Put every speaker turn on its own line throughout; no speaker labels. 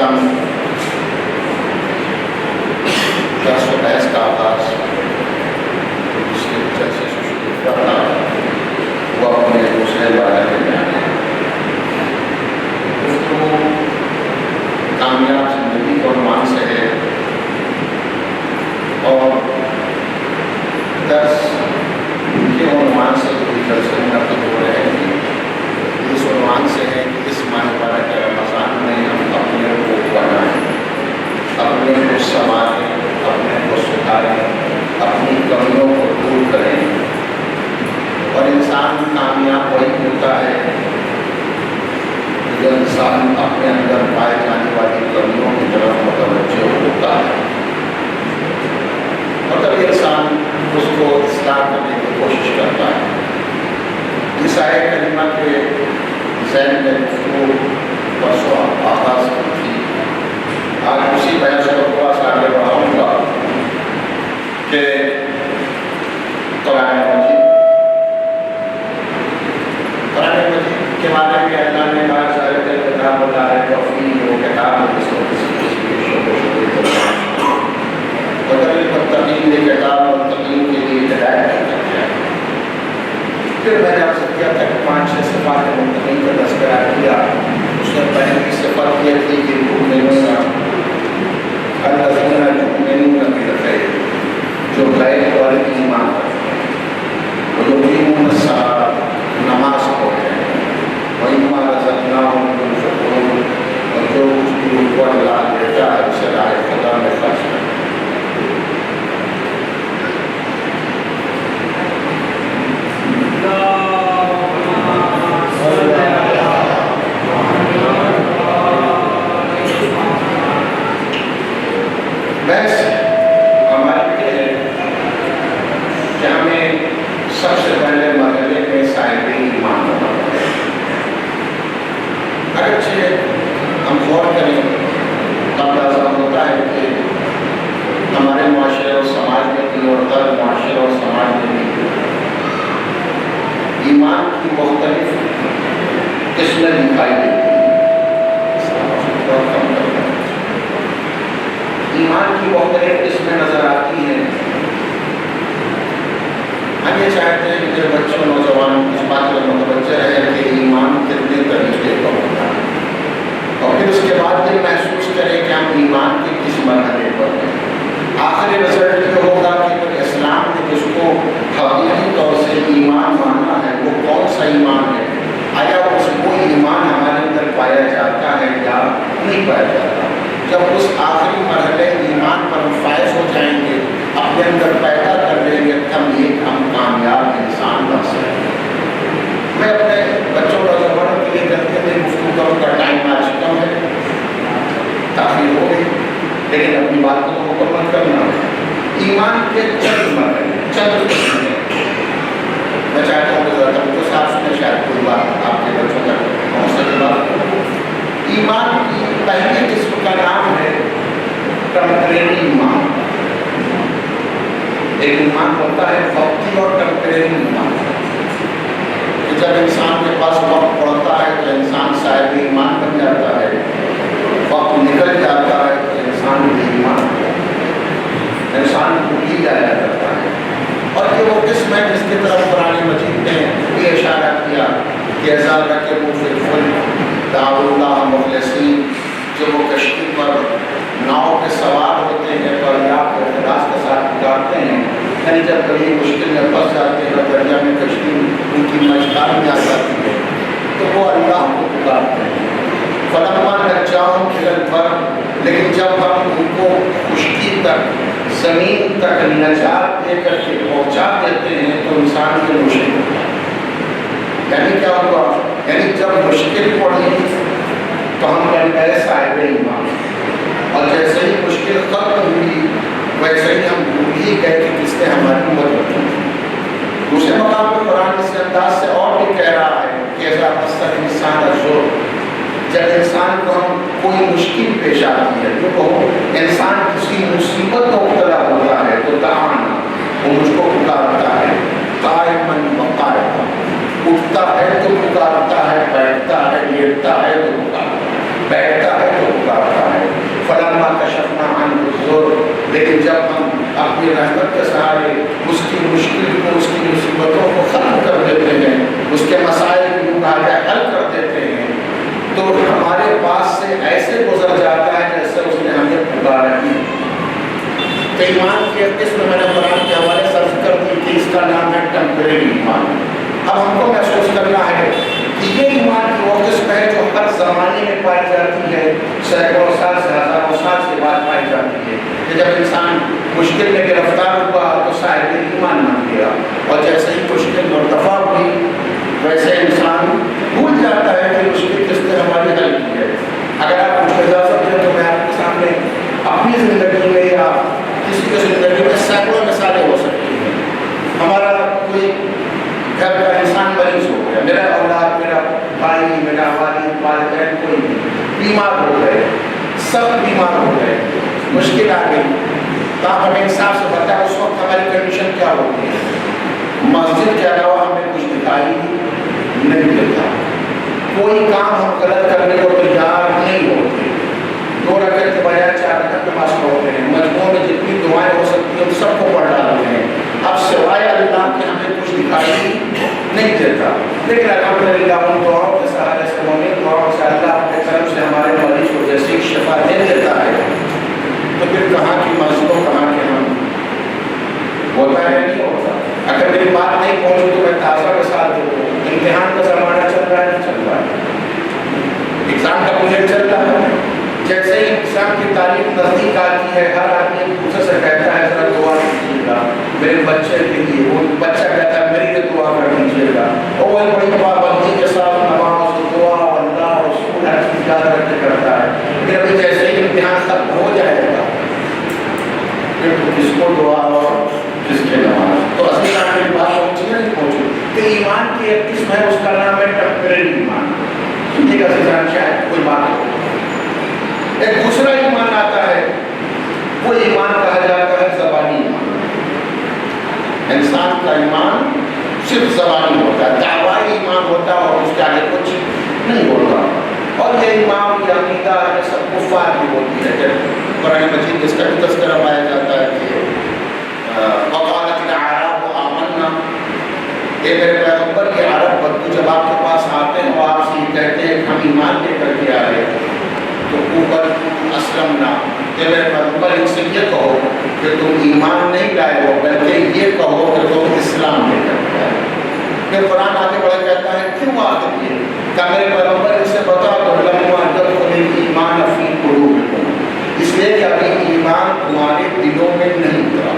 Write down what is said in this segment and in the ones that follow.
محترم، درس و بحث کا آغاز پچھلے جلسے سے شروع ہوا تھا، وہ اپنے دوسرے مرحلے میں آئے ہیں۔ گفتگو کامیاب زندگی کے عنوان سے ہے اور درس کے عنوان سے جو جلسے منعقد ہو رہے ہیں اس عنوان سے ہے کہ اس ماہ مبارک رمضان میں ہم اپنے کو بنائیں، اپنے کو سنواریں، اپنے کو سدھاریں، اپنی کمیوں کو دور کریں۔ اور انسان کامیاب وہی ہوتا ہے جو انسان اپنے اندر پائے جانے والی کمیوں کی طرف متوجہ ہوتا ہے، اور تب انسان اس کو اصلاح کرنے کی کوشش کرتا ہے۔ اس آیت کریمہ کے ذہن میں گفتگو پرسوں آغاز کی تھی، آج اسی بحث کو تھوڑا سا آگے بڑھاؤں گا کہ قرآن مجید کے بارے میں اللہ نے کہا ذالک الکتاب لا ریب فیہ، وہ کتاب ہے جس کو کسی کے شک و شبہ ہدی للمتقین، یہ کتاب متقین کے لیے ہدایت کا ذریعہ ہے۔ پھر میں نے آپ سے کیا تھا کہ 5-6 صفات متقین کا تذکرہ کیا۔ اس میں پہلی صفت یہ تھی کہ یؤمنون الذین یؤمنون بالغیب، جو غیب پر ایمان رکھتے ہیں، ویقیمون الصلاۃ، نماز پڑھتے ہیں، ومما رزقناہم ينفقون، اور جو کچھ بھی ان کو اللہ دیتا ہے اسے راہ خدا میں خرچ کرتے ہیں۔ بحث ہماری یہ ہے کہ ہمیں سب سے پہلے مرحلے میں صاحب ایمان ہونا ہے۔ اگرچہ ہم غور کریں تب ایسا ہوتا ہے کہ ہمارے معاشرے اور سماج میں بھی اور ہر معاشرے اور سماج میں بھی ایمان کی مختلف قسمیں دکھائی دیتی ہیں۔ ایمان کی مختلف قسمیں نظر آتی ہیں۔ ہم یہ چاہتے ہیں کہ بچوں نوجوان اس بات پر متوجہ رہے کہ ایمان کتنے طریقے کا ہوتا ہے، اور پھر اس کے بعد یہ محسوس کریں کہ ہم ایمان کے کس مرحلے پر ہیں۔ آخری رزلٹ یہ ہوگا کہ پھر اسلام نے جس کو حقیقی طور سے ایمان مانا ہے وہ کون سا ایمان ہے، آیا اس وہ ایمان ہمارے اندر پایا جاتا ہے یا نہیں پایا جاتا۔ جب اس آخری مرحلے ایمان پر ہم فائز ہو جائیں گے، اپنے اندر پیدا کر لیں گے، تب یہ ہم کامیاب انسان بن سکیں گے۔ میں اپنے بچوں نوجوانوں کے لیے جلدی سے گفتگو کروں کا ٹائم آج کم ہے، تاخیر ہو گئی، لیکن اپنی بات کو مکمل کرنا ہے۔ ایمان کے چند مرحلے، چند قسمیں میں چاہتا ہوں کہ ذرا توجہ سے آپ سنیں، شاید کوئی بات آپ کے بچوں تک پہنچ سکے۔ بات ایمان کی پہلی قسم کا نام ہے ٹمپریری ایمان۔ ایک ایمان ہوتا ہے وقتی اور ٹمپریری ایمان، کہ جب انسان کے پاس وقت پڑتا ہے تو انسان صاحب ایمان بن جاتا ہے، وقت نکل جاتا ہے تو انسان بے ایمان ہو جاتا ہے، انسان بھول جایا کرتا ہے۔ اور یہ وہ قسم ہے جس کی طرف قرآن مجید نے بھی اشارہ کیا کہ اذا رکبوا فی الفلک دعوا اللہ مخلصین، جو وہ کشتی پر ناؤ پہ سوار ہوتے ہیں پر آپ کو اخلاص کے ساتھ گزارتے ہیں، یعنی جب کبھی مشکل میں پھنس جاتے ہیں اور دریا میں کشتی ان کی مشکار میں آ جاتی ہے تو وہ اللہ کو پکارتے ہیں۔ فلما نجاہم الی البر، لیکن جب ہم ان کو خشکی تک، زمین تک نجات دے کر کے پہنچا دیتے ہیں تو انسان کے مشکل ہوتا ہے۔ یعنی کیا ہوا، یعنی جب مشکل پڑی تو ہم بن گئے صاحب ایمان، اور جیسے ہی مشکل ختم ہوئی ویسے ہی ہم بھول ہی گئے کہ کس نے ہماری مدد کی۔ دوسرے مقام پر قرآن اس انداز سے اور بھی کہہ رہا ہے کہ اذا مس الانسان الضر، جب انسان کو ہم کوئی مشکل پیش آتی ہے، جو انسان کسی مصیبت میں مبتلا ہوتا ہے تو دعانا، وہ مجھ کو پکارتا ہے، قائما وقائما، اٹھتا ہے تو پکارتا ہے، بیٹھتا ہے، لیٹتا ہے تو پکارتا ہے، بیٹھتا ہے تو پکارتا ہے، لیکن جب ہم اپنی رحمت کے سہارے اس کی مشکل کو، اس کی مصیبتوں کو ختم کر دیتے ہیں، اس کے مسائل کو حل کر دیتے ہیں، تو ہمارے پاس سے ایسے گزر جاتا ہے جیسے اس نے ہمیں پکارا ہی۔ تو ایمان کی ایک قسم میں نے قرآن کے حوالے سے عرض کر دی کہ اس کا نام ہے ٹیمپریری ایمان۔ اب ہم کو محسوس کرنا ہے کہ یہ ایمان کی وہ قسم ہے جو ہر زمانے میں پائی جاتی ہے، سینکڑوں سال سے ہزاروں سال سے بعد پائی جاتی ہے، کہ جب انسان مشکل میں گرفتار ہوا تو صاحب ایمان بن گیا، اور جیسے ہی مشکل مرتفع ہوئی ویسے انسان بھول جاتا ہے کہ مشکل کس نے ہماری حل کی ہے۔ اگر آپ مجھے اجازت دیں تو میں آپ کے سامنے اپنی زندگی میں یا کسی کی زندگی میں سینکڑوں مثالیں ہو سکتی ہیں۔ ہمارا کوئی گھر کا انسان مریض ہو گیا، میرا اولاد، میرا بھائی، میرا والد، والدین، کوئی بھی بیمار ہو گئے، سب بیمار ہو گئے، مشکل آ گئی، تو آپ ہمیں انصاف سے بتائیں اس وقت ہماری کنڈیشن کیا ہوتی ہے؟ مسجد کے علاوہ ہمیں کچھ دکھائی نہیں دیتا، کوئی کام ہم غلط کرنے کو تیار نہیں ہوتے، 2 رکعت کے بجائے 4 رکعت نماز پڑھتے ہیں، مجموعوں میں جتنی دعائیں ہو سکتی ہیں سب کو پڑھ ڈالتے ہیں، اب سوائے اللہ کے ہمیں کچھ دکھائی نہیں دیتا۔ لیکن الحمدللہ ان دعاؤں کے سہارے سے، مومن دعاؤں سے، اللہ اپنے کرم سے ہمارے مریض کو جیسے شفا دے دیتا ہے، تو پھر کہاں کی مسجدوں، کہاں کے ہم، ہوتا ہے نہیں ہوتا؟ اگر میری بات نہیں پہنچی تو میں تازہ مثال دوں، امتحان کا زمانہ چل رہا ہے، نہیں چل رہا ہے، ایگزام کا پیریڈ چل رہا ہے، جیسے ہی ایگزام کی تاریخ نزدیک آتی ہے ہر آدمی ایک دوسرے سے کہتا ہے ذرا دعا کیجیے گا میرے بچے کے لیے، وہ بچہ کہتا ہے میرے لیے دعا کر دیجیے گا، اور وہ بڑی پابندی کے ساتھ نماز، دعا، اللہ، رسول ہر چیز یاد رکھ کے کرتا ہے، پھر ابھی جیسے ہی امتحان ختم ہو جائے گا پھر تو کس کو دعا اور کس کے نماز۔ تو اصل میں میری بات پہنچی نہیں پہنچی کہ ایمان کی ایک قسم ہے، اس کا نام ہے ٹیمپریری ایمان۔ سنیے گا سیزان شاید کوئی بات ہو۔ ایک دوسرا ایمان آتا ہے، وہ ایمان کہا جاتا ہے زبانی ایمان۔ انسان کا ایمان صرف زبانی ہوتا ہے، دعوائی ایمان ہوتا ہے اور اس کے آگے کچھ نہیں ہوتا، اور یہ ایمان کی عقیدہ ہے سب کفار کی ہوتی ہے۔ جب قرآن مجید اس کا بھی تذکرہ پایا جاتا ہے کہ وقالت الاعراب آمنا، اے میرے پیغمبر کے عرب بدو جب آپ کے پاس آتے ہیں اور آپ سے یہ کہتے ہیں ہم ایمان لے کر کے آئے، تو اوپر اسلمنا، کہ میرے پیغمبر ان سے یہ کہو کہ تم ایمان نہیں لائے ہو، بلکہ یہ کہو کہ تم اسلام لے کر کے آئے۔ پھر قرآن آگے بڑھ کہتا ہے کیوں آخر یہ کہ میرے پیغمبر ان سے بتا تو لما يدخل الایمان فی قلوبکم، اس لیے کہ ابھی ایمان تمہارے دلوں میں نہیں اترا،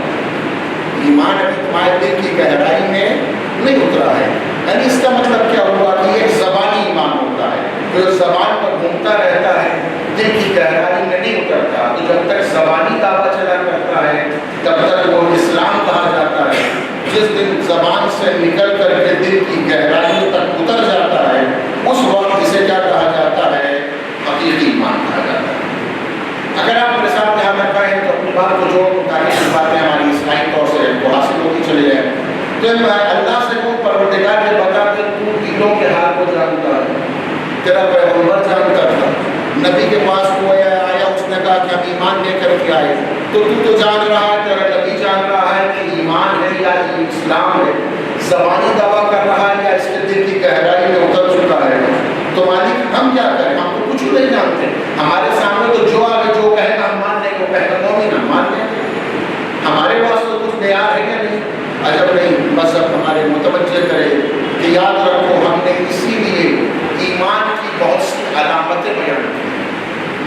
ایمان ابھی تمہارے دل کی گہرائی میں نہیں اترا ہے۔ یعنی اس کا مطلب کیا ہوا کہ یہ ایک زبانی ایمان ہوتا ہے، جو زبان پر گھومتا رہتا ہے، دل کی گہرائی میں نہیں اترتا، تو جب تک زبانی دعویٰ چلا کرتا ہے تب تک وہ اسلام کہا جاتا ہے۔ جس دن زبان سے نکل کر کے دل کی گہرائیوں تک اتر جاتا ہے اس وقت اسے کیا کہا جاتا ہے؟ حقیقی ایمان کہا جاتا ہے۔ اگر آپ میرے ساتھ یہاں تک آئیں تو اپنی بات کو جوڑ تاکہ اس باتیں ہماری اسلامی طور سے وہ حاصل ہوتی چلی جائیں، تو اللہ سے کو پروردگار نے بتا کہ تو دلوں کے حال کو جانتا ہے، تیرا پیغمبر جانتا تھا، نبی کے پاس کوئی آیا اس نے کہا کہ ہم ایمان لے کر کے آئے، تو جان رہا ہے، تیرا نبی جان رہا ہے کہ ایمان ہے یا اسلام ہے، زبانی دعویٰ کر رہا ہے یا اس کے دل کی گہرائی میں اتر چکا ہے، تو مالک ہم کیا کریں؟ ہم تو کچھ نہیں جانتے، ہمارے سامنے تو جو آگے جو کہے گا ہم مان لیں گے، کہے گا مومن ہم مان لیں گے، ہمارے پاس تو کچھ معیار ہے یا نہیں؟ عجب نہیں، مذہب ہمارے متوجہ کرے کہ یاد رکھو ہم نے اسی لیے ایمان کی بہت سی علامتیں بیان کی،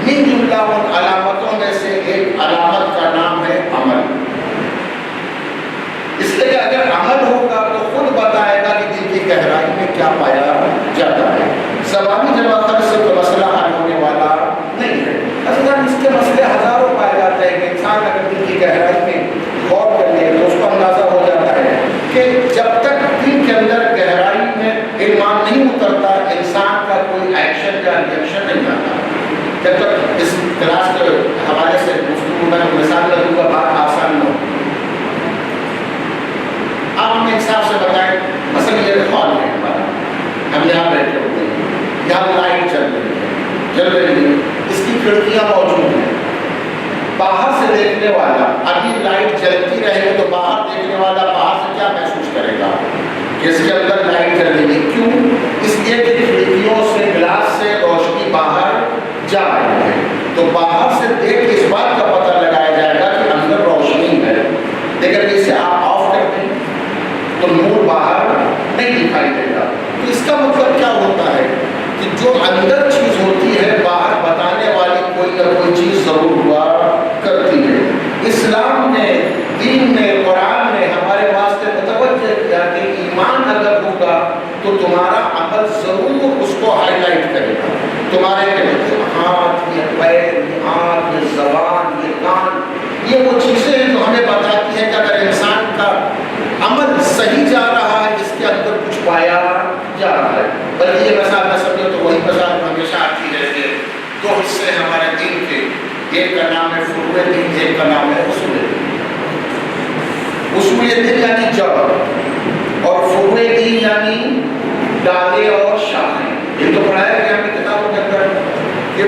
من جملہ ان علامتوں میں سے ایک علامت کا نام ہے عمل، اس لیے کہ اگر عمل ہوگا تو خود بتائے گا کہ دل کی گہرائی میں کیا پایا جاتا ہے۔ زبانی جواب سے تو مسئلہ حل ہونے والا نہیں ہے، اصل اس کے مسئلے ہزاروں پائے جاتے ہیں کہ انسان اگر دل کی گہرائی میں غور کر لے تو اس کو اندازہ ہو جاتا ہے کہ جب تک دل کے اندر گہرائی میں ایمان نہیں اترتا انسان کا کوئی ایکشن یا ریئیکشن نہیں آتا۔ جب تک اس کلاس کے حوالے سے گفتگو میں مثال دوں گا بات آسان نہ ہو، آپ ہمیں انصاف سے بتائیں، مثلا یہ ہال ہے ہمارا، ہم یہاں بیٹھے ہوتے ہیں، یہاں لائٹ چل رہی ہے، اس کی کھڑکیاں موجود ہیں، باہر سے دیکھنے والا، ابھی لائٹ جلتی رہے گی تو باہر دیکھنے والا باہر سے کیا محسوس کرے گا کہ اس کے اندر لائٹ جل رہی ہے؟ کیوں؟ اس لیے کہ کھڑکیوں سے، گلاس سے روشنی باہر جا رہی ہے، تو باہر سے دیکھ کے اس بات کا پتہ لگایا جائے گا کہ اندر روشنی ہے، لیکن اسے آپ آف کر دیں تو نور باہر نہیں دکھائی دے گا۔ تو اس کا مطلب کیا ہوتا ہے کہ جو اندر چیز ہوتی ہے باہر بتانے والی کوئی نہ کوئی چیز ضرور ہوا کرتی ہے۔ اسلام نے، دین نے، قرآن نے ہمارے واسطے متوجہ کیا کہ ایمان اگر ہوگا تو تمہارا عمل ضرور اس کو ہائی لائٹ کرے گا۔ تمہارے ہاتھ، یہ پیر، یہ آنکھ، یہ زبان، یہ کان، یہ وہ چیزیں ہیں جو ہمیں بتاتی ہیں کہ اگر انسان کا عمل صحیح جا رہا ہے، اس کے اندر کچھ پایا جا رہا ہے۔ بلکہ یہ مثال نہ سمجھو تو وہی مثال ہمیشہ آتی ہے کہ دو حصے ہمارے دین کے، ایک کا نام ہے فروع دین، ایک کا نام ہے اصول دین۔ اصول دین یعنی جڑ، اور فروع دین یعنی ڈالے اور شاخیں۔ یہ تو پڑھایا گیا ہمیں کتابوں کے اندر کہ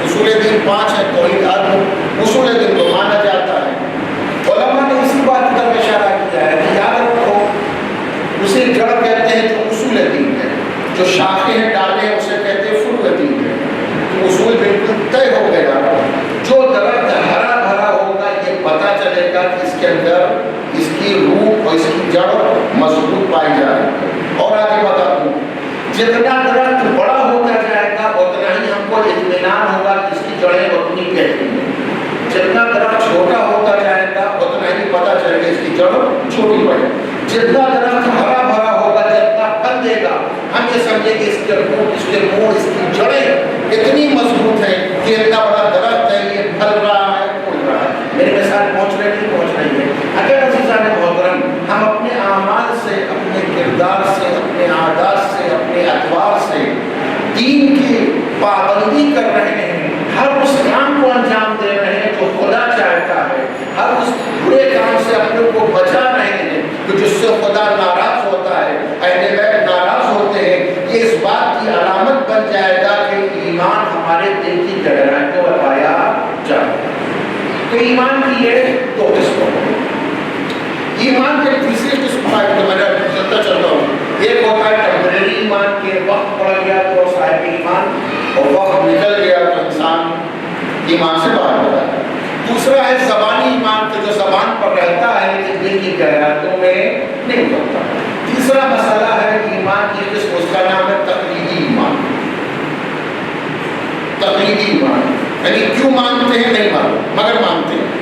اصول دین 5 ہے، توحید آدم اصول دین کو مانا جاتا ہے۔ علماء نے اسی بات کی طرف اشارہ کیا ہے کہ یاد رکھو اسے جڑ کہتے ہیں جو اصول دین ہے، جو شاخیں ہیں، ڈالے ہیں، اسے کہتے ہیں فروع دین ہے۔ تو اصول بالکل طے ہو گیا، جو درخت ہرا بھرا ہوگا یہ پتہ چلے گا کہ اس کے اندر اس کی روح اور اس کی جڑ مضبوط پائی جائے گی۔ اور آگے بتا دوں، جتنا درخت بڑا ہوتا جائے گا اتنا ہی ہم کو اطمینان ہوگا کہ اس کی جڑیں اتنی گہری ہیں۔ جتنا درخت چھوٹا ہوتا جائے گا اتنا ہی پتہ چلے گا اس کی جڑ چھوٹی پڑے۔ جتنا درخت ہرا بھرا ہوگا، جتنا پھل دے گا، ہم یہ سمجھیں کہ اس کے موڑ، اس کی جڑیں اتنی مضبوط ہیں کہ اتنا بڑا درخت ہے، یہ پھل رہا ہے، پھول رہا ہے۔ میرے مثال پہنچ رہی نہیں پہنچ رہی ہے؟ اگر عزیزان محترم ہم اپنے اعمال سے، اپنے کردار سے، اپنے عادات سے، اپنے اطوار سے دین کی پابندی کر رہے ہیں، ہر اس کام کو انجام دے رہے ہیں جو خدا چاہتا ہے، ہر اس برے کام سے اپنے کو بچا رہے ہیں کہ جس سے خدا ناراض ہوتا ہے، اہل بیت ناراض ہوتے ہیں، یہ اس بات کی علامت بن جائے گا کہ ایمان ہمارے دل کی گہرائی کو پایا جائے۔ تو ایمان کی یہ دو قسمیں، ایمان کے تیسری قسم کا میں چلتا چلتا ہوں، ایک ہوتا ہے ٹیمپریری ایمان کے وقت پڑ گیا تو صاحب ایمان، اور وقت نکل گیا تو انسان ایمان سے باہر ہو جاتا ہے۔ دوسرا ہے زبانی ایمان کہ جو زبان پر رہتا ہے لیکن دل کی گہرائیوں میں نہیں اترتا۔ تیسرا مسئلہ ہے ایمان کی قسم، اس کا نام ہے تقلیدی ایمان۔ تقلیدی ایمان یعنی کیوں مانتے ہیں نہیں معلوم مگر مانتے ہیں۔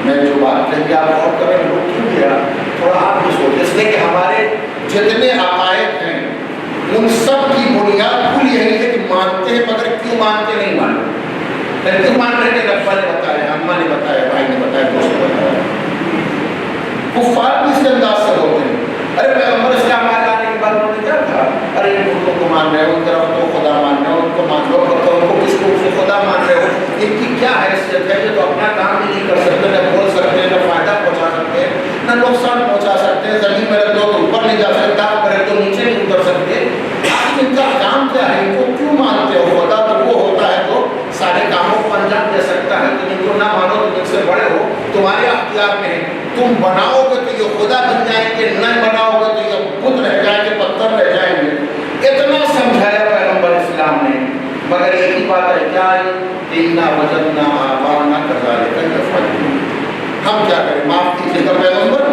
میں جو بات کہی آپ غور کریں، لوگ کیوں گیا تھوڑا آپ بھی سوچیں، اس لیے کہ ہمارے جتنے عقائد ہیں ان سب کی بنیاد کل یہی ہے کہ مانتے ہیں مگر کیوں مانتے نہیں معلوم۔ کیوں مان رہے کہ ربا نے بتایا، اماں نے بتایا، بھائی نے بتایا، دوست نے بتایا۔ کفار بھی اس کے انداز سے ہوتے ہیں، ارے پیغمبر اسلام آنے کے بعد انہوں نے کیا کہا، ارے ان بتوں کو مان رہے ہو، ان درختوں کو خدا مان رہے ہو، ان کو مان لو، پتھروں کو کس کو خدا مان رہے ہو، ان کی کیا حیثیت ہے؟ یہ تو اپنا کام بھی نہیں کر سکتے، نہ بول سکتے، نہ فائدہ پہنچا سکتے، نہ نقصان پہنچا سکتے، زمین میں رکھ دو تو اوپر نہیں جا سکتا، کرے تو نیچے نہیں اتر سکتے۔ ان کا کام کیا ہے؟ ان کو کیوں مانتے ہو؟ خدا تو وہ ہوتا ہے جو سارے کاموں کو انجام دے سکتا ہے، تم ان کو نہ مانو، تم ان سے بڑے ہو، تمہارے اختیار میں ہے، تم بناؤ گے تو یہ خدا بن جائیں گے، نہ بناؤ گے تو یہ بت رہ جائیں گے، پتھر رہ جائیں گے۔ اتنا سمجھایا پیغمبر اسلام نے، مگر ایک ہی بات ہے، کیا ہے؟ اِنَّا وَجَدْنَا آبَاءَنَا كَذَلِكَ يَفْعَلُونَ۔ ہم کیا کریں؟ معاف کیجیے گا پیغمبر،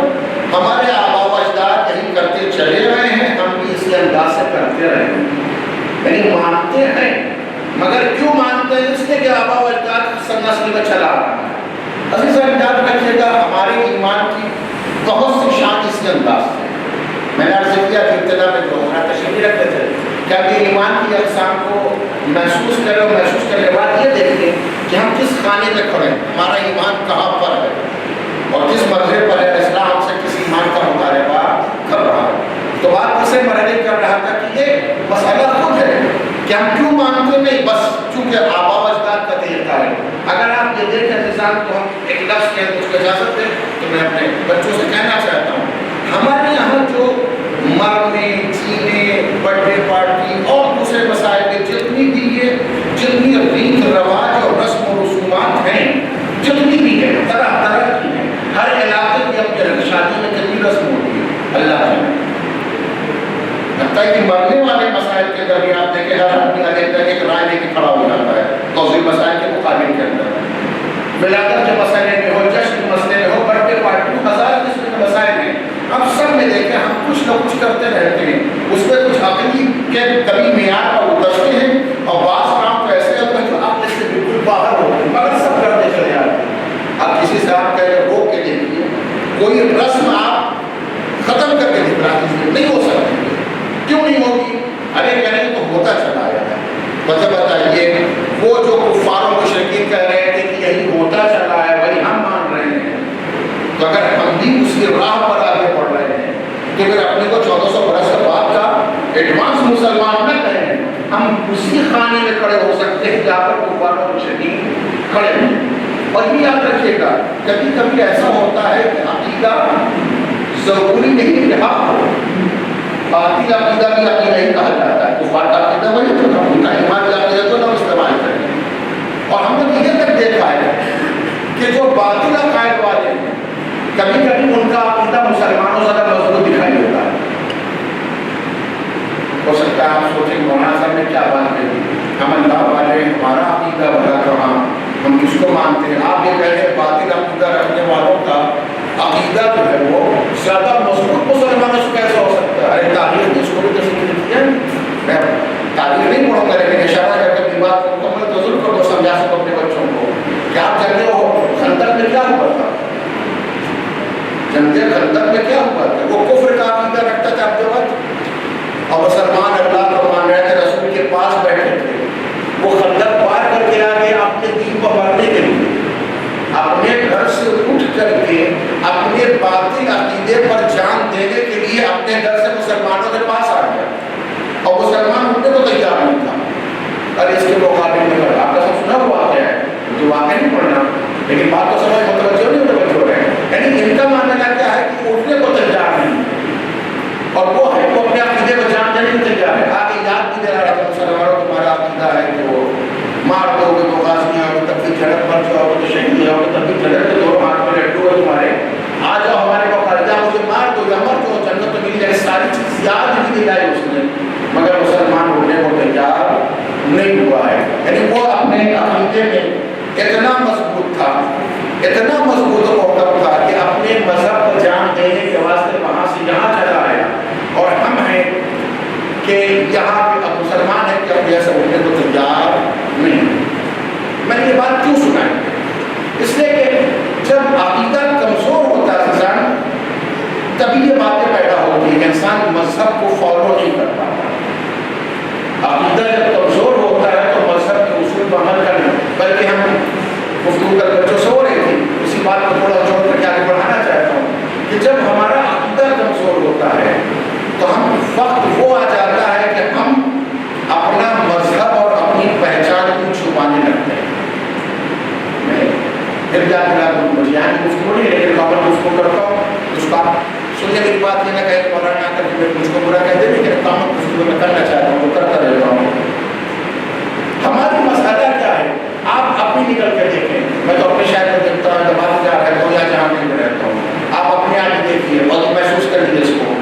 ہمارے آباء و اجداد یہی کرتے چلے رہے ہیں، ہم بھی اسی انداز سے کرتے رہے ہیں۔ یعنی مانتے ہیں مگر کیوں مانتے ہیں؟ اس لیے کہ آباء و اجداد کی نسل میں چلا رہا ہے۔ عزیزان یاد رکھیے گا، ہمارے ایمان کی بہت سی شان اسی انداز سے، میں نے عرض کیا کہ ابتدا میں جو ہمارا تشریح رکھتے تھے کہ کہ ایمان کی اقسام کو محسوس کریں، اور محسوس کرنے کے بعد یہ دیکھیں کہ ہم کس خانے میں کھڑے ہیں، ہمارا ایمان کہاں پر ہے اور کس مرحلے پر ہے، اسلام ہم سے کس ایمان کا مطالبہ کر رہا ہے۔ تو بات اسے مرحلے کر رہا تھا کہ یہ مسئلہ خود ہے کہ ہم کیوں مانتے نہیں، بس چونکہ آباء و اجداد کا طریقہ ہے۔ اگر آپ یہ دیکھیں انسان تو ہم ایک لفظ کے اندر اس کو اجازت دیں تو میں اپنے بچوں سے کہنا چاہتا ہوں، ہمارے یہاں جو مرنے، جینے، برتھ ڈے پارٹی اور دوسرے مسائل میں جتنی بھی یہ ریت رواج اور رسم و رسومات حتیٰ کہ مرنے والے مسائل کے درمیان آپ دیکھیں ہر آدمی ایک رائے لے کے کھڑا ہو جاتا ہے توضیح مسائل کے مقابلے کے اندر، ولادت کے مسئلے میں ہو، جشن کے مسئلے میں ہو، برتھ ڈے پارٹی میں، ہزار قسم کے مسائل ہیں، ہم سب میں دیکھیں ہم کچھ نہ کچھ کرتے رہتے ہیں، اس میں کچھ عقلی کے کبھی معیار پر اترتے ہیں اور بعض کام تو ایسے ہوتے ہیں جو عقل سے بالکل باہر ہوتے ہیں مگر سب کرتے چلے جاتے ہیں۔ اب کسی سے آپ کہہ رہے روک کے دیکھیے، کوئی رسم آپ ختم کر کے دکھ رہا ہے، نہیں ہو سکتی، کیوں نہیں ہوگی؟ ارے کہنے تو ہوتا چلا آیا ہے، مطلب بتائیے وہ جو کفار و مشرکین کہہ رہے تھے کہ یہی ہوتا چلا ہے وہی ہم مان رہے ہیں، تو اگر ہم بھی اسی راہ پر آگے بڑھ رہے ہیں تو پھر اپنے کو 1400 برس کے بعد کا ایڈوانس مسلمان نہ کہیں، ہم اسی خانے میں کھڑے ہو سکتے ہیں جہاں پر کفار و مشرکین کھڑے ہیں۔ اور یہ یاد رکھیے گا کبھی کبھی ایسا ہوتا ہے کہ عقیدہ ضروری نہیں کہ حق ہو، باطل عقیدہ بھی عقیدہ ہی کہا جاتا ہے، کفار کا عقیدہ وہی تو نہ ان کا ایمان کا عقیدہ تو نہ استعمال کریں۔ اور ہم نے یہ تک دیکھا ہے کہ جو باطل عقائد والے ہیں کبھی کبھی ان کا عقیدہ مسلمانوں سے زیادہ مضبوط دکھائی دیتا ہے۔ ہو سکتا ہے آپ سوچیں مولانا صاحب نے کیا بات کہی، ہم اللہ والے ہمارا عقیدہ بھلا کہاں، ہم کس کو مانتے ہیں؟ آپ یہ کہہ رہے ہیں باطل عقیدہ رکھنے والوں کا عقیدہ جو ہے وہ زیادہ مضبوط مسلمانوں سے کیسے ہو سکتا ہے؟ ارے تاریخ نے اس کو بھی تصویر دی ہے، میں تاریخ نہیں پڑھوں گا لیکن اشارہ کر کے اپنی بات کو مکمل تجربہ کر دو، سمجھا سکو اپنے بچوں کو کہ آپ جانتے ہو خندق میں کیا ہوا تھا، جنگ خندق میں کیا ہوا تھا؟ وہ کفر کا عقیدہ رکھتا تھا اپنے وقت اور مسلمان اللہ کو مان رہے تھے، رسول کے پاس بیٹھے تھے، وہ خندق پار کر کے آگے اپنے دین کو ماننے کے لیے اپنے گھر سے اٹھ کر کے اپنے باطل عقیدے پر جان دینے کے لیے اپنے گھر سے مسلمانوں کے پاس آ گیا اور مسلمان اٹھنے کو تیار نہیں تھا۔ اور اس کے مقابلے میں آپ کا سب سنا ہوا ہے جو واقعہ نہیں پڑھنا لیکن بات تو سمجھ متوجہ نہیں متوجہ ہے، یعنی ان کا ماننا کیا ہے کہ اٹھنے کو تیار نہیں اور وہ ہے وہ اپنے عقیدے کو جان دینے کو تیار ہے۔ آگے یاد بھی دے رہا تھا مسلمانوں تمہارا عقیدہ ہے کہ وہ مار دو گے تو غازی آؤ گے تب بھی جھڑک بن جاؤ گے تو شہید آؤ گے تب بھی جھڑک کے دو ہاتھ میں لڈو ہے تمہارے، آ جاؤ ہمارے کو کر جاؤ مجھے مار دو یا مر دو جنت تو مل جائے، ساری چیز یاد بھی دلائی اس نے مگر مسلمان ہونے کو تیار نہیں ہوا ہے۔ یعنی وہ اپنے عقیدے میں اتنا مضبوط تھا، اتنا مضبوط و محکم تھا کہ اپنے مذہب کو جان دینے کے واسطے وہاں سے یہاں چلا آیا، اور ہم ہیں کہ یہاں پہ اب مسلمان ہے کہ اب ایسا اٹھنے کو تیار نہیں۔ میں نے یہ بات کیوں سنائی؟ اس لیے کہ جب عقیدہ کمزور ہوتا ہے انسان تبھی یہ باتیں پیدا ہوتی ہیں کہ انسان مذہب کو فالو نہیں کر پاتا۔ عقیدہ جب کمزور ہوتا ہے تو مذہب کے اصول پر عمل کرنا، بلکہ ہم گفتگو کر بچوں سے ہو رہی تھی اسی بات کو تھوڑا جوڑ کر کے آگے بڑھانا چاہتا ہوں کہ جب ہمارا عقیدہ کمزور ہوتا ہے تو ہم وقت وہ آ جاتا ہے کہ ہم اپنا مذہب اور اپنی پہچان کو چھپانے لگتے ہیں۔ پھر کیا مجھے یہاں کی گفتگو نہیں لیکن کامن گفتگو کرتا ہوں اس کا سننے کی بات یہ نہ کہے کہ مولانا آ کر کے مجھ کو برا کہہ دے، لیکن کامن گفتگو میں کرنا چاہتا ہوں، وہ کرتا رہتا ہوں۔ ہماری مسئلہ کیا ہے آپ اپنی نکل کے دیکھیں، میں تو اپنے شہر میں دیکھتا ہوں، دباد جا رہتا ہوں یا جہاں میں رہتا ہوں، آپ اپنے آپ ہی دیکھیے اور محسوس کر لیجیے اس کو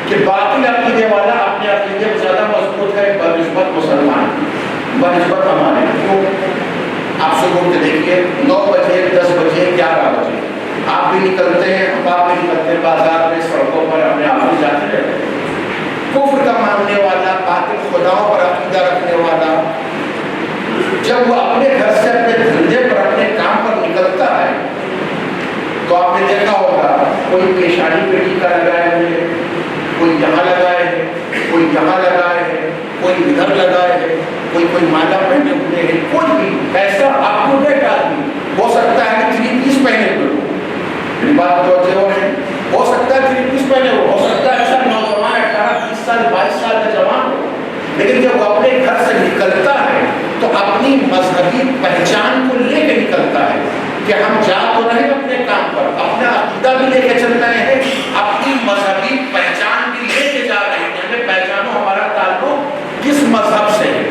کہ باقی عقیدے والا اپنے عقیدے کو زیادہ مضبوط ہے بنسبت مسلمان، بنسبت ہمارے۔ کیوں؟ آپ صبح کے دیکھیے 9 بجے 10 بجے 11 بجے آپ بھی نکلتے ہیں، آپ بھی نکلتے ہیں بازار میں، سڑکوں پر اپنے آپ بھی جاتے رہتے ہیں۔ کفر کا ماننے والا، باطل خداؤں پر عقیدہ رکھنے والا جب وہ اپنے گھر سے اپنے دھندے پر اپنے کام پر نکلتا ہے تو آپ نے دیکھا ہوگا کوئی پیشانی پہ ٹیکا لگائے ہوئے، کوئی یہاں لگائے ہے، کوئی یہاں لگائے ہے، کوئی ادھر لگائے ہے، کوئی مالا پہنے ہوئے ہے، کوئی بھی ایسا اپ ٹو ڈیٹ آدمی ہو سکتا ہے کہ 3 پیس پہنے ہوئے ہو، میری بات توجہ ہو سکتا ہے 3 پیس پہنے ہو سکتا ہے ایسا نوجوان 18 20 سال 22 سال کا جوان ہو، لیکن جب وہ اپنے گھر سے نکلتا ہے تو اپنی مذہبی پہچان کو لے کے نکلتا ہے کہ ہم جا تو رہے اپنے کام پر، اپنا عقیدہ بھی لے کے چل رہے ہیں، اپنی مذہبی پہچان بھی لے کے جا رہے ہیں، ہمیں پہچانو ہمارا تعلق کس مذہب سے ہے۔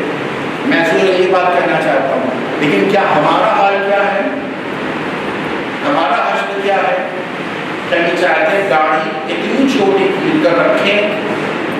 میں یہ بات کہنا چاہتا ہوں، لیکن کیا ہمارا حال کیا ہے؟ ہمارا حشر کیا ہے؟ کیا ہم چاہتے ہیں گاڑی اتنی چھوٹی کھیل کر رکھیں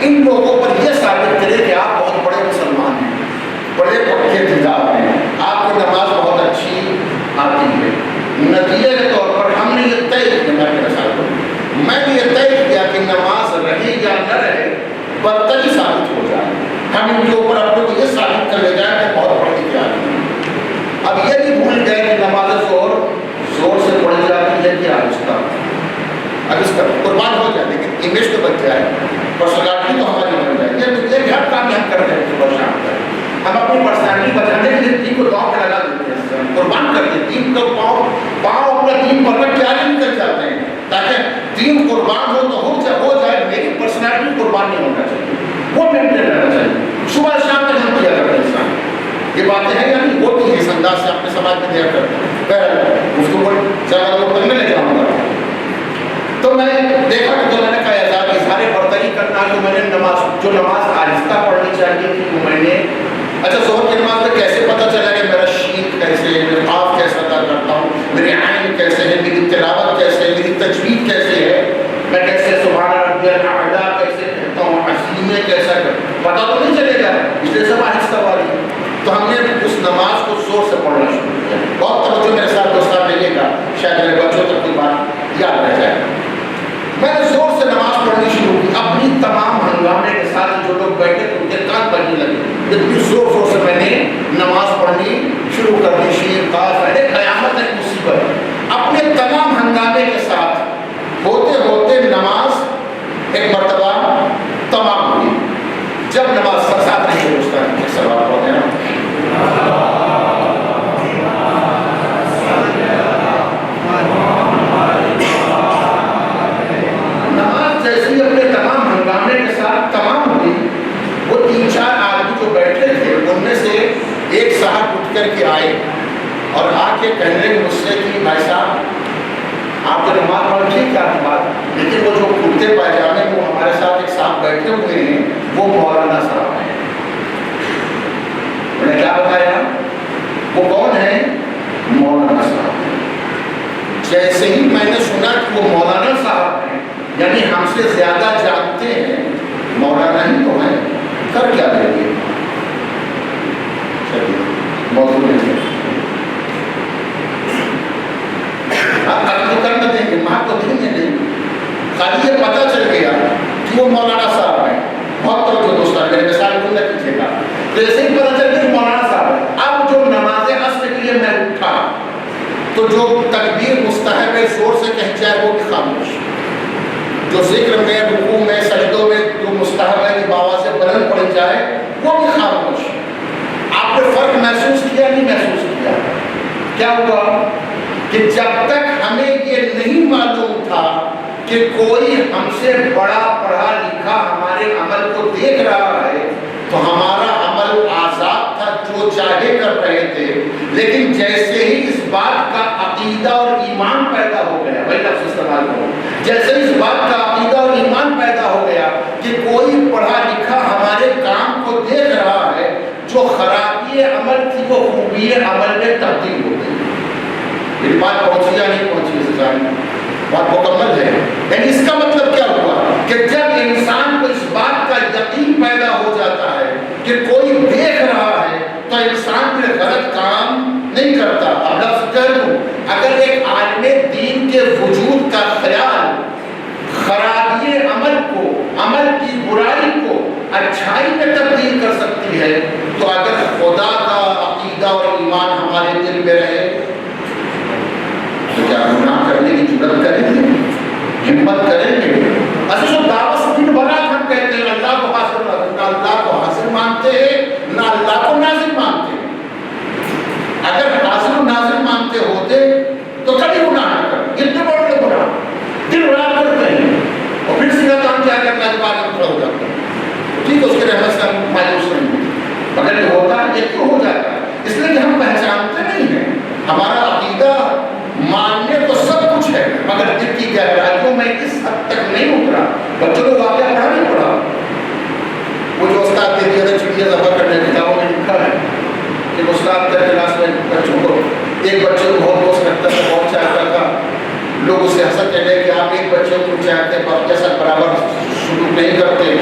ان لوگوں پر یہ ثابت کرے کہ آپ بہت بڑے مسلمان ہیں، بڑے پکے دیدار ہیں، آپ کو نماز بہت اچھی آتی ہے۔ نتیجے کے طور پر ہم نے یہ طے کیا، میں نے یہ طے کیا کہ نماز رہے یا نہ رہے برتری ثابت ہو جائے، ہم ان کے اوپر اپنے کو یہ ثابت کر لے جائیں کہ بہت بڑی تیاری ہے۔ اب یہ بھی بھول گئے کہ نماز زور سے پڑھی جاتی ہے کہ آہستہ، اب اس کا قربان ہو جائے لیکن امیج تو بچ جائے، پرسنالٹی تو ہماری بن جائے۔ یہ ہر کام ہم کرتے ہیں صبح شام تک، ہم اپنی پرسنالٹی بچانے کے لیے دین کو داؤ پہ لگا دیتے ہیں، قربان کر کے دین کو پاؤں اپنا دین پر رکھ کے آگے نکل جاتے ہیں تاکہ دین قربان ہو تو ہو جائے، لیکن پرسنالٹی قربان نہیں ہونا چاہیے، وہ مینٹین رہنا چاہیے۔ صبح شام تک ہم کیا کرتے ہیں انسان، یہ باتیں ہیں یا نہیں ہوتی ہے، اس انداز سے اپنے سماج میں دیا کرتے ہیں۔ اس کو زیادہ لوگ تک میں لے جاؤں گا، تو میں نے دیکھا کہ جو میں نے کہا اظہار برتری کرنا، تو میں نے نماز آہستہ پڑھنی چاہیے تھی، وہ میں نے اچھا ظہر کی نماز میں کیسے پتہ چلا کہ میرا شین کیسے ہے، میں قاف کیسے ادا کرتا ہوں، میری عین کیسے ہے، میری تلاوت کیسے ہے، میری تجوید کیسے ہے، میں کیسے سبحان ربی الاعلیٰ کیسے کہتا ہوں، عظیم کیسا کرتا، پتہ تو نہیں چلے گا، اس لیے سب آہستہ والی۔ تو ہم نے اس نماز کو زور سے پڑھنا شروع کیا، بہت توجہ میرے ساتھ دوستان رہیے گا، شاید میرے بچوں تک کوئی بات یاد رہ جائے۔ میں نے زور سے نماز پڑھنی شروع کی، اپنی تمام ہنگامے کے ساتھ جو لوگ بیٹھے تو ان کے کان بجنے لگے، اتنی زور سے میں نے نماز پڑھنی شروع کر دی، شیر قاف ہے قیامت ایک مصیبت، اپنے تمام ہنگامے کے ساتھ ہوتے ہوتے نماز ایک مرتبہ تمام ہوئی۔ جب نماز ساتھ نہیں دوستان کے سوال پڑھتے ہیں، نماز جیسی اپنے تمام ہنگامے کے ساتھ تمام ہوئی، وہ 3-4 آدمی جو بیٹھے تھے ان میں سے ایک صاحب اٹھ کر کے آئے اور آ کے کہنے لگے مجھ سے کہ بھائی صاحب آپ تو نماز پڑھ ٹھیک ہے آپ بات، لیکن وہ جو کرتے پائجامے وہ ہمارے ساتھ ایک صاحب بیٹھے ہوئے ہیں وہ مولانا صاحب ہیں۔ میں نے کیا بتایا، وہ کون ہے؟ مولانا صاحب۔ جیسے ہی میں نے سنا کہ وہ مولانا صاحب ہیں، یعنی ہم سے زیادہ جانتے ہیں، مولانا ہی تو ہیں، کر کیا دیں گے؟ چلیے موضوع نہیں ہے، آپ کر نہ دیں گے، ماں کو دیں گے نہیں، خالی یہ پتہ چل گیا کہ وہ مولانا صاحب ہیں۔ بہت توجہ دوستان، میرے مثال کو نہ کیجیے گا، جیسے ہی پتہ چل گیا مولانا صاحب ہے۔ اب جو نماز عصر کے لیے میں اٹھا تو جو تکبیر مستحب ہے زور سے کہیں جائے وہ بھی خاموش، جو ذکر میں رکوع میں سجدوں میں جو مستحب ہے کہ باوا سے بلند پڑ جائے وہ بھی خاموش۔ آپ نے فرق محسوس کیا نہیں محسوس کیا؟ کیا ہوا کہ جب تک ہمیں یہ نہیں معلوم تھا کہ کوئی ہم سے بڑا پڑھا لکھا ہمارے عمل کو دیکھ رہا ہے تو ہمارا عمل آزاد تھا، جو چاہے کر رہے تھے، لیکن جیسے ہی اس بات کا عقیدہ اور ایمان پیدا ہو گیا، وہی لفظ استعمال کرو، جیسے اس بات کا عقیدہ اور ایمان پیدا ہو گیا کہ کوئی پڑھا لکھا ہمارے کام کو دیکھ رہا ہے، جو خرابی عمل تھی وہ خوبی عمل میں تبدیل ہو گئی۔ یہ بات پہنچی یا نہیں پہنچی؟ بات مکمل ہے، یعنی اس کا مطلب کیا ہوا کہ جب انسان کو اس بات کا یقین پیدا ہو جاتا ہے کہ کوئی دیکھ رہا ہے تو انسان پھر غلط کام نہیں کرتا۔ اب لفظ کہہ دوں، اگر ایک عالم دین کے وجود کا خیال خرابی عمل کو، عمل کی برائی کو اچھائی میں تبدیل کر سکتی ہے، تو اگر خدا کا عقیدہ اور ایمان ہمارے دل میں رہے تو کیا گناہ کرنے کی جرأت کریں گے؟ ہمت کریں گے؟ عزیز و دعوت دن برات ہم کہتے ہیں اللہ کو حاصل، نہ اللہ کو حاصل مانتے ہیں نہ اللہ کو نازل مانتے ہیں۔ اگر حاصل و نازل مانتے ہوتے تو کبھی گناہ نہ کرتے، اتنے بڑے گناہ دن رات کرتے ہیں اور پھر سیدھا کام کیا کرنا ہے، بعد میں کھڑا ہو جاتا ہے، ٹھیک ہے، اس کے رحمت سے ہم مایوس نہیں ہوتے۔ مگر یہ ہوتا ہے، یہ کیوں ہو جاتا ہے؟ اس لیے کہ ہم پہچانتے نہیں ہیں، ہمارا عقیدہ ماننے کو سب کچھ ہے مگر دل کی گہرائیوں میں اس حد تک نہیں اترا۔ بچوں کو واقعہ پڑھا نہیں پڑھا، وہ جو استاد دے دیا تھا چڑیا ذبح کرنے کتابوں میں لکھا ہے کہ استاد در کلاس میں بچوں کو، ایک بچے کو بہت دوست رکھتا تھا، بہت چاہتا تھا، لوگ اسے حسد کہنے کہ آپ ایک بچے کو چاہتے ہیں باقی کے ساتھ برابر سلوک نہیں کرتے،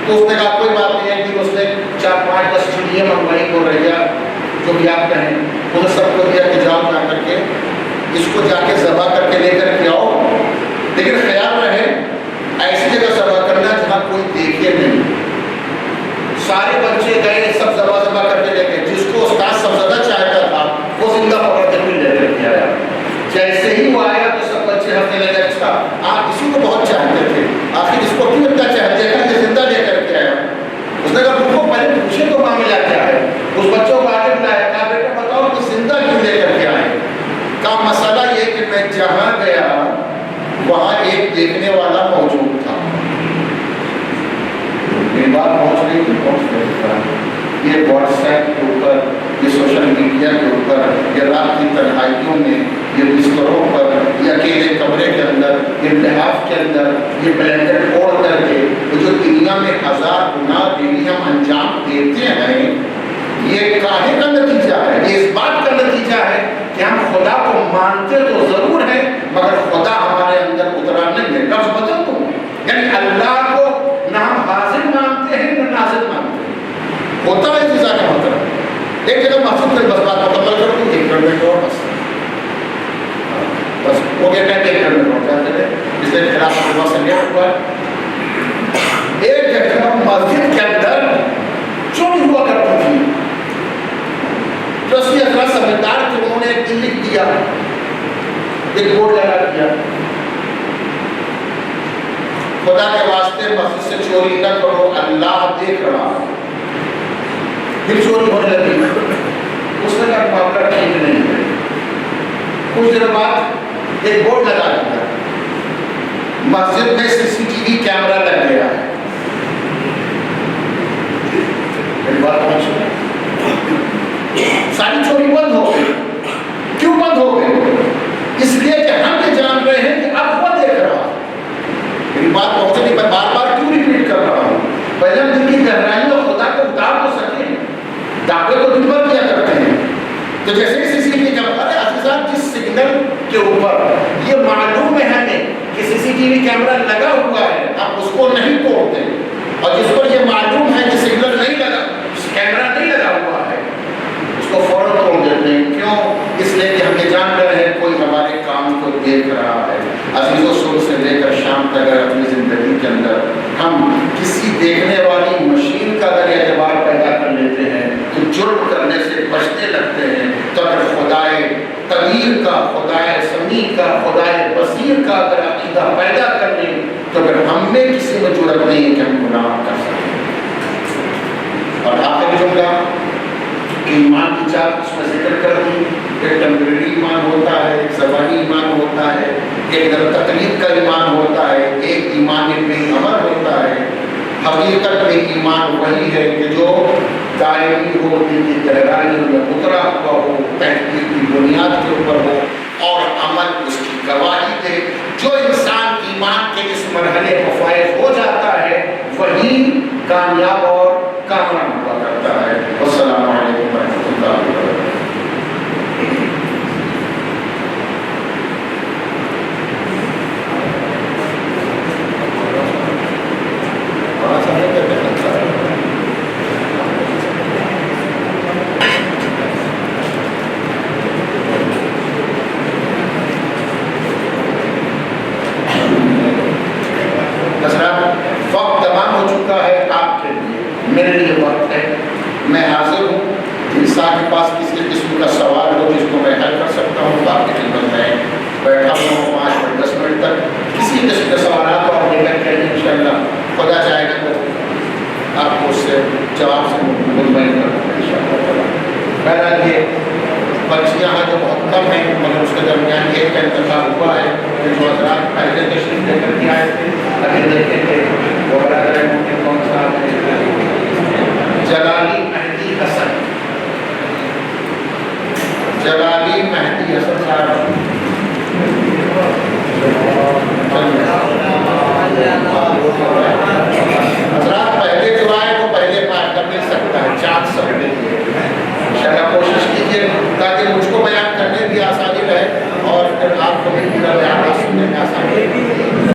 تو اس نے کہا کوئی بات نہیں ہے کہ اس نے 4-5-10 چڑیاں منگوائی کو رہیا جو بھی آپ کہیں انہیں سب کو دیا کہ جاؤ جا کر کے اس کو جا کے ذبح کر کے لے کر کے آؤ، لیکن خیال رہے ایسی جگہ ذبح کرنا جہاں کوئی دیکھے نہیں۔ سارے بچے گئے سب ذبح کر کے لے گئے، جس کو استاد سب زیادہ چاہتا تھا وہ زندہ پکڑ کے بھی لے کر کے آیا۔ جیسے ہی وہ آیا تو سب بچے ہنسنے لگے، اچھا آپ اسی کو بہت چاہتے تھے، آخر اس کو کیوں اتنا چاہتے ہیں کہ زندہ لے کر کے آیا؟ اس نے کہا تم کو پہلے پوچھے تو معاملہ کیا ہے؟ اس بچوں کو آگے بلایا، کہا بیٹا بتاؤ کہ زندہ کیوں لے کر کے آئے؟ کہا مسئلہ یہ کہ میں جہاں گیا وہاں ایک دیکھنے والا موجود تھا۔ میری بات پہنچ رہی کہ پہنچ رہی؟ یہ واٹس ایپ کے اوپر، یہ سوشل میڈیا کے اوپر، یہ رات کی تنہائیوں میں، یہ بستروں پر، یہ اکیلے کمرے کے اندر، یہ لحاف کے اندر، یہ بلینکٹ اوڑھ کر کے جو دنیا میں 1000 گناہ ڈیلی ہم انجام دیتے ہیں، یہ کاہے کا نتیجہ ہے؟ یہ اس بات کا نتیجہ ہے کہ ہم خدا کو مانتے تو ضرور ہیں مگر خدا ہمارے اندر اترا نہیں ہے۔ لفظ بدل دوں، یعنی اللہ کو نہ ہم حاضر مانتے ہیں نہ ناظر مانتے ہیں۔ ہوتا ہے چیزا کا مطلب ایک جگہ محسوس کر، بس بات مکمل کر دوں، 1 منٹ اور بس ہو گیا، میں 1 منٹ اور جاتے تھے اس لیے خلاف ہوا سے لیٹ ہوا۔ ایک جگہ مسجد کے اندر چوری ہوا کرتی تھی، رسمی حضرات سمجھدار تھے، انہوں نے ایک دن لکھ دیا، ایک بورڈ لگا دیا، خدا کے واسطے مسجد سے چوری نہ کرو، اللہ دیکھ رہا ہے۔ پھر چوری ہونے لگی، اس نے کہا معاملہ ٹھیک نہیں ہے۔ کچھ دیر بعد ایک بورڈ لگا دیا، مسجد میں CCTV کیمرہ لگ گیا ہے۔ میری بات پہنچ گئی، ساری چوری بند ہو گئی۔ کیوں بند ہو گئی؟ اس لیے کہ ہم یہ جان رہے ہیں کہ اب وہ دیکھ رہا ہے۔ میری بات پہنچ گئی، میں بار بار کیوں ریپیٹ کر رہا ہوں؟ پہلے ہم دل کی گہرائیوں خدا کو اتار تو سکیں، دعوے کو دن بھر کیا کرتے ہیں۔ تو جیسے ہی CCTV کیمرہ، ارے عزیزان جس سگنل کے اوپر یہ معلوم ہے ہمیں کہ CCTV کیمرہ لگا ہوا ہے، ہم اس کو نہیں توڑتے، اور جس پر یہ معلوم ہے کہ سگنل نہیں لگا، کیمرہ نہیں لگا ہوا ہے، اس کو فوراً توڑ دیتے ہیں۔ کیوں؟ اس لیے کہ ہم یہ جان رہے ہیں کوئی ہمارے کام کو دیکھ رہا ہے۔ عزیزوں، صبح سے لے کر شام تک اگر اپنی زندگی کے اندر ہم کسی دیکھنے والی مشین کا اگر اعتبار پیدا کر لیتے ہیں تو جرم کرنے سے بچنے لگتے ہیں۔ تو اگر خدائے قدیر کا، خدائے سمیع کا، خدائے بصیر کا اگر عقیدہ پیدا کر لیں تو پھر ہم میں کسی میں جرت نہیں ہے کہ ہم گناہ کر سکیں۔ اور آخر جملہ کہ ایمان کی 4 اس میں ذکر کر دی، ایک ٹیمپریری ایمان ہوتا ہے، ایک زبانی ایمان ہوتا ہے، ایک تقلید کا ایمان ہوتا ہے، ایک ایمان بے عمل ہوتا ہے۔ حقیقت میں ایمان وہی ہے کہ جو دائمی ہو، دل کی گہرائیوں میں اترا ہوا ہو، تحقیق کی بنیاد کے اوپر ہو اور عمل اس کی گواہی دے۔ جو انسان ایمان کے اس مرحلے کو فائز ہو جاتا ہے وہی کامیاب اور کامران ہوا کرتا ہے۔ والسلام علیکم ورحمۃ اللہ وبرکاتہ۔ وقت تمام ہو چکا ہے آپ کے لیے، میرے لیے وقت ہے، میں حاضر ہوں۔ انسان کے پاس کسی قسم کا سوال ہو جس کو میں حل کر سکتا ہوں تو آپ کی خدمت میں بیٹھا ہوں 5 منٹ 10 منٹ تک۔ کسی قسم کے سوالات کو آپ لے کر کے انشاءاللہ خدا چاہے گا تو آپ کو اس سے جواب سے مطمئن کر دوں انشاءاللہ۔ بہرحال یہ پرچیاں ہیں جو بہت کم ہیں مگر اس کے درمیان ایک کا انتخاب ہوا ہے کہ جو حضرات پہلے تشریف لے کر کے آئے تھے اگر دیکھیں گے وہ برادر ہے کون سا جلالی مہدی حسن، جلالی مہدی حسن صاحب۔ حضرات پہلے جو آئے وہ پہلے پار کر مل سکتا ہے، 4 سب کے لیے انشاءاللہ کوشش کیجیے تاکہ مجھ کو بیان کرنے بھی آسانی رہے اور پھر آپ کو بھی پورا بیان سننے میں آسانی رہے۔